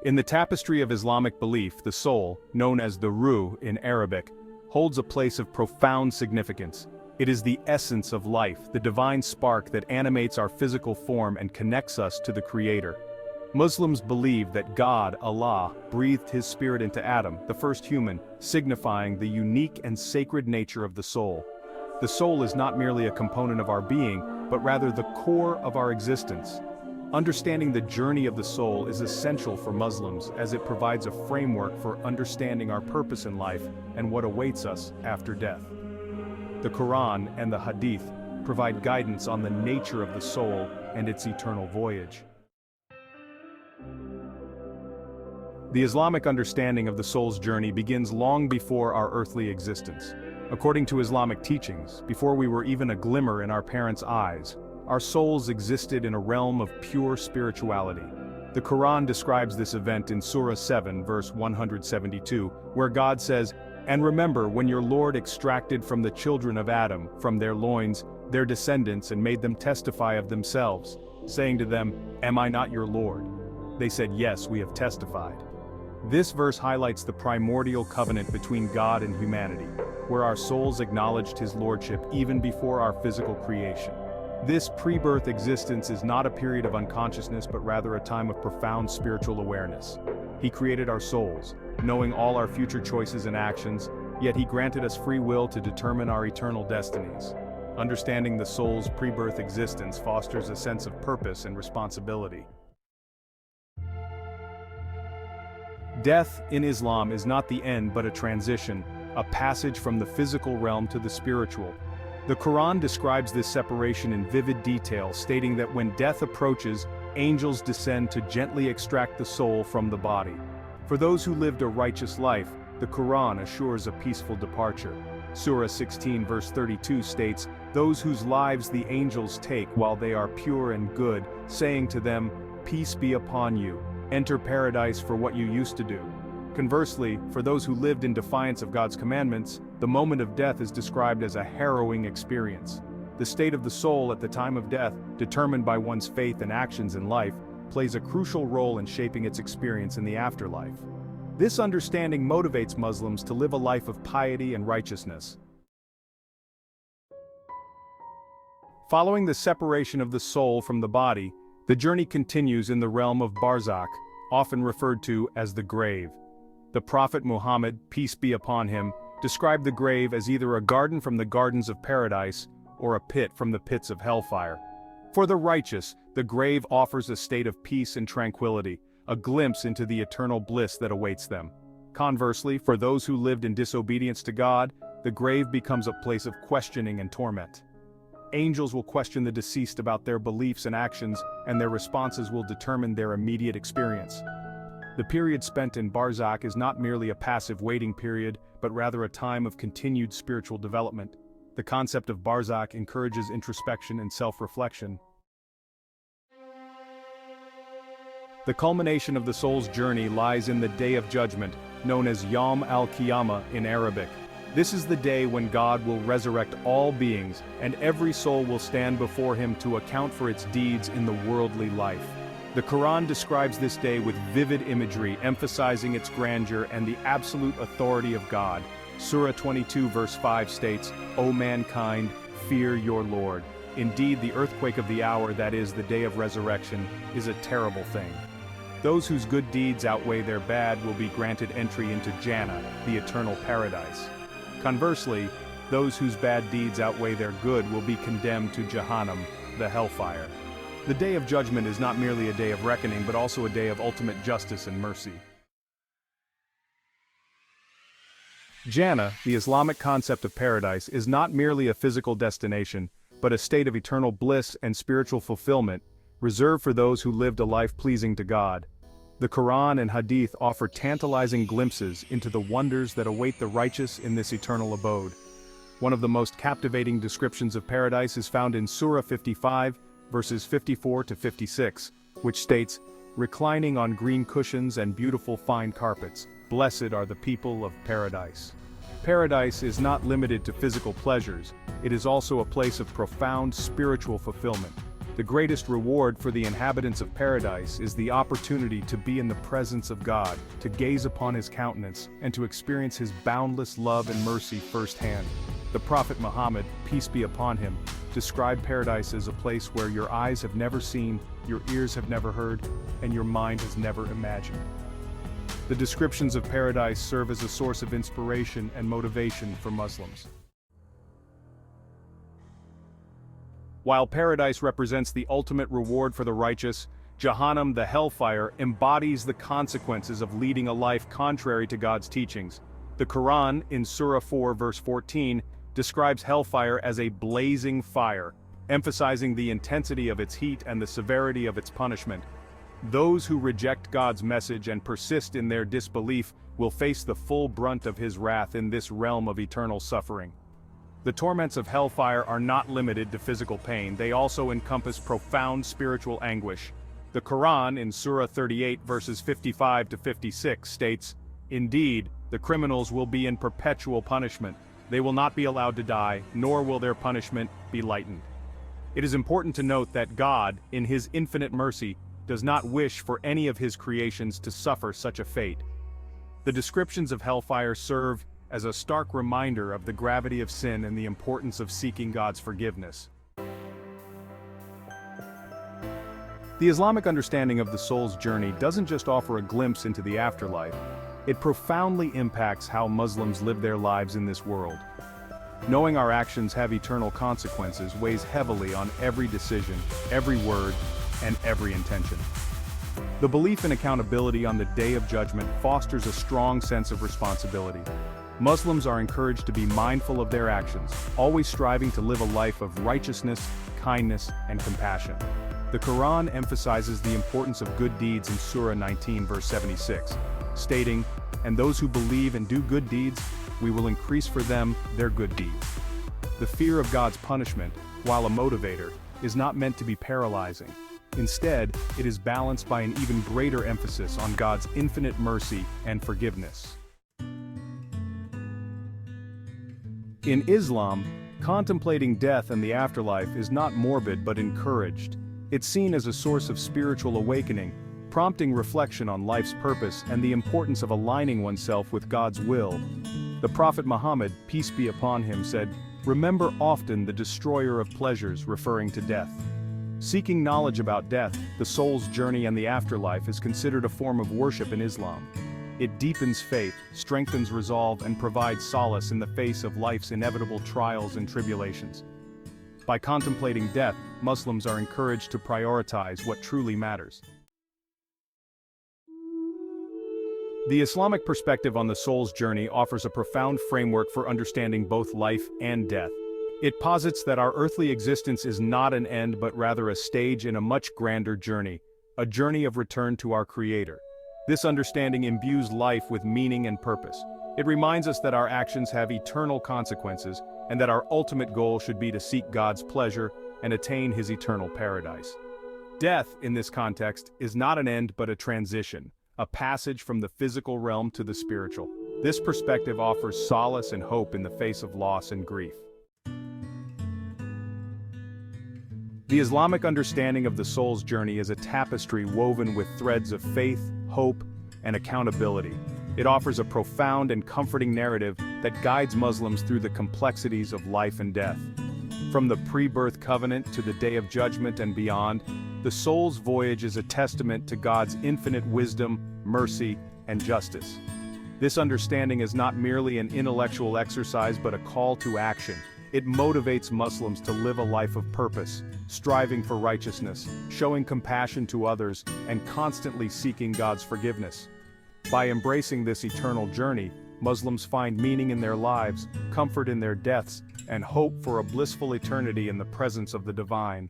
In the tapestry of Islamic belief, the soul, known as the ruh in Arabic, holds a place of profound significance. It is the essence of life, the divine spark that animates our physical form and connects us to the Creator. Muslims believe that God, Allah, breathed His spirit into Adam, the first human, signifying the unique and sacred nature of the soul. The soul is not merely a component of our being, but rather the core of our existence. Understanding the journey of the soul is essential for Muslims as it provides a framework for understanding our purpose in life and what awaits us after death. The Quran and the Hadith provide guidance on the nature of the soul and its eternal voyage. The Islamic understanding of the soul's journey begins long before our earthly existence. According to Islamic teachings, before we were even a glimmer in our parents' eyes, our souls existed in a realm of pure spirituality. The Quran describes this event in Surah 7, verse 172, where God says, "And remember when your Lord extracted from the children of Adam, from their loins, their descendants and made them testify of themselves, saying to them, 'Am I not your Lord?' They said, 'Yes, we have testified.'" This verse highlights the primordial covenant between God and humanity, where our souls acknowledged His lordship even before our physical creation. This pre-birth existence is not a period of unconsciousness but rather a time of profound spiritual awareness. He created our souls, knowing all our future choices and actions, yet He granted us free will to determine our eternal destinies. Understanding the soul's pre-birth existence fosters a sense of purpose and responsibility. Death in Islam is not the end but a transition, a passage from the physical realm to the spiritual. The Quran describes this separation in vivid detail, stating that when death approaches, angels descend to gently extract the soul from the body. For those who lived a righteous life, the Quran assures a peaceful departure. Surah 16 verse 32 states, "Those whose lives the angels take while they are pure and good, saying to them, 'Peace be upon you, enter paradise for what you used to do.'" Conversely, for those who lived in defiance of God's commandments, the moment of death is described as a harrowing experience. The state of the soul at the time of death, determined by one's faith and actions in life, plays a crucial role in shaping its experience in the afterlife. This understanding motivates Muslims to live a life of piety and righteousness. Following the separation of the soul from the body, the journey continues in the realm of Barzakh, often referred to as the grave. The Prophet Muhammad, peace be upon him, described the grave as either a garden from the gardens of paradise or a pit from the pits of hellfire. For the righteous, the grave offers a state of peace and tranquility, a glimpse into the eternal bliss that awaits them. Conversely, for those who lived in disobedience to God, the grave becomes a place of questioning and torment. Angels will question the deceased about their beliefs and actions, and their responses will determine their immediate experience. The period spent in Barzakh is not merely a passive waiting period, but rather a time of continued spiritual development. The concept of Barzakh encourages introspection and self-reflection. The culmination of the soul's journey lies in the Day of Judgment, known as Yawm al-Qiyamah in Arabic. This is the day when God will resurrect all beings, and every soul will stand before Him to account for its deeds in the worldly life. The Quran describes this day with vivid imagery, emphasizing its grandeur and the absolute authority of God. Surah 22 verse 5 states, "O mankind, fear your Lord. Indeed, the earthquake of the hour, that is, the day of resurrection, is a terrible thing. Those whose good deeds outweigh their bad will be granted entry into Jannah, the eternal paradise. Conversely, those whose bad deeds outweigh their good will be condemned to Jahannam, the Hellfire." The Day of Judgment is not merely a day of reckoning but also a day of ultimate justice and mercy. Jannah, the Islamic concept of paradise, is not merely a physical destination, but a state of eternal bliss and spiritual fulfillment, reserved for those who lived a life pleasing to God. The Quran and Hadith offer tantalizing glimpses into the wonders that await the righteous in this eternal abode. One of the most captivating descriptions of paradise is found in Surah 55, verses 54 to 56, which states, "Reclining on green cushions and beautiful fine carpets, blessed are the people of paradise." Paradise is not limited to physical pleasures, it is also a place of profound spiritual fulfillment. The greatest reward for the inhabitants of paradise is the opportunity to be in the presence of God, to gaze upon his countenance, and to experience his boundless love and mercy firsthand. The Prophet Muhammad, peace be upon him, described paradise as a place where your eyes have never seen, your ears have never heard, and your mind has never imagined. The descriptions of paradise serve as a source of inspiration and motivation for Muslims. While paradise represents the ultimate reward for the righteous, Jahannam, the Hellfire, embodies the consequences of leading a life contrary to God's teachings. The Quran, in Surah 4 verse 14, describes Hellfire as a blazing fire, emphasizing the intensity of its heat and the severity of its punishment. Those who reject God's message and persist in their disbelief will face the full brunt of his wrath in this realm of eternal suffering. The torments of hellfire are not limited to physical pain, they also encompass profound spiritual anguish. The Quran, in Surah 38 verses 55 to 56, states, "Indeed, the criminals will be in perpetual punishment. They will not be allowed to die, nor will their punishment be lightened." It is important to note that God, in his infinite mercy, does not wish for any of his creations to suffer such a fate. The descriptions of hellfire serve as a stark reminder of the gravity of sin and the importance of seeking God's forgiveness. The Islamic understanding of the soul's journey doesn't just offer a glimpse into the afterlife, it profoundly impacts how Muslims live their lives in this world. Knowing our actions have eternal consequences weighs heavily on every decision, every word, and every intention. The belief in accountability on the Day of Judgment fosters a strong sense of responsibility. Muslims are encouraged to be mindful of their actions, always striving to live a life of righteousness, kindness, and compassion. The Quran emphasizes the importance of good deeds in Surah 19 verse 76, stating, "And those who believe and do good deeds, we will increase for them their good deeds." The fear of God's punishment, while a motivator, is not meant to be paralyzing. Instead, it is balanced by an even greater emphasis on God's infinite mercy and forgiveness. In Islam, contemplating death and the afterlife is not morbid but encouraged. It's seen as a source of spiritual awakening, prompting reflection on life's purpose and the importance of aligning oneself with God's will. The Prophet Muhammad, peace be upon him, said, "Remember often the destroyer of pleasures," referring to death. Seeking knowledge about death, the soul's journey and the afterlife is considered a form of worship in Islam. It deepens faith, strengthens resolve, and provides solace in the face of life's inevitable trials and tribulations. By contemplating death, Muslims are encouraged to prioritize what truly matters. The Islamic perspective on the soul's journey offers a profound framework for understanding both life and death. It posits that our earthly existence is not an end but rather a stage in a much grander journey, a journey of return to our Creator. This understanding imbues life with meaning and purpose. It reminds us that our actions have eternal consequences, and that our ultimate goal should be to seek God's pleasure and attain His eternal paradise. Death, in this context, is not an end but a transition, a passage from the physical realm to the spiritual. This perspective offers solace and hope in the face of loss and grief. The Islamic understanding of the soul's journey is a tapestry woven with threads of faith, hope, and accountability. It offers a profound and comforting narrative that guides Muslims through the complexities of life and death. From the pre-birth covenant to the Day of Judgment and beyond, the soul's voyage is a testament to God's infinite wisdom, mercy, and justice. This understanding is not merely an intellectual exercise but a call to action. It motivates Muslims to live a life of purpose, striving for righteousness, showing compassion to others, and constantly seeking God's forgiveness. By embracing this eternal journey, Muslims find meaning in their lives, comfort in their deaths, and hope for a blissful eternity in the presence of the divine.